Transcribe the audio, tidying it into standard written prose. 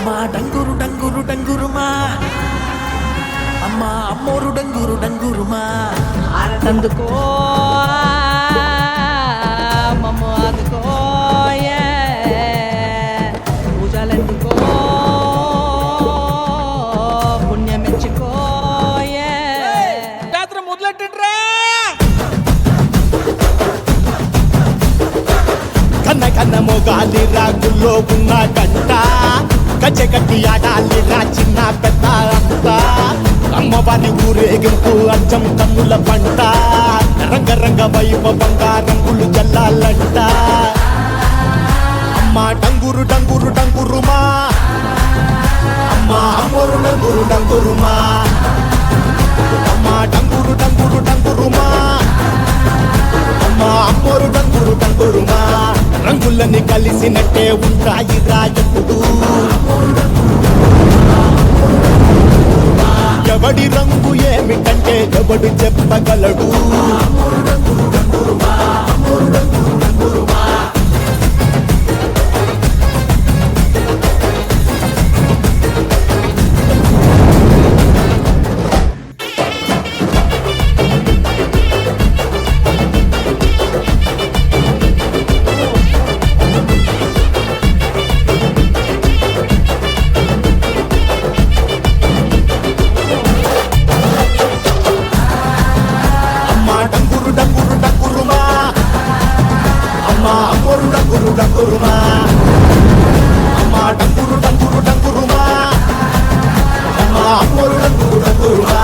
అమ్మా డంగురు డంగురు డంగురుమా అమ్మా అమ్మోరు డంగురు డంగురుమా అందుకో మమ్మ అందుకో పూజలెందుకో పుణ్యమెచ్చుకో జాతర మొదలెట్టండ్రా కన్న కన్న మొగాలి రాగుల్లో ఉన్న గంట గజ్జెగట్టి ఆడాలి రా చిన్న పెద్ద అంతా అమ్మవారి ఊరేగింపు అచ్చం కన్నుల పంట రంగరంగ వైభవంగా రంగులు జల్లాలంట అమ్మ డంగురు డంగురు డంగురుమా అమ్మ అమ్మోరు డంగురు డంగురుమా అమ్మ డంగురు డంగురు డంగురుమా అమ్మ అమ్మోరు డంగురు డంగురుమా రంగులని కలిసినట్టే ఉంటాయి రాజపుడు ఎవడి రంగు ఏమిటంటే ఎవడు చెప్పగలడు అమ్మోరు డంగురు డంగురుమా అమ్మ డంగురు డంగురు డంగురుమా అమ్మ అమ్మోరు డంగురు డంగురుమా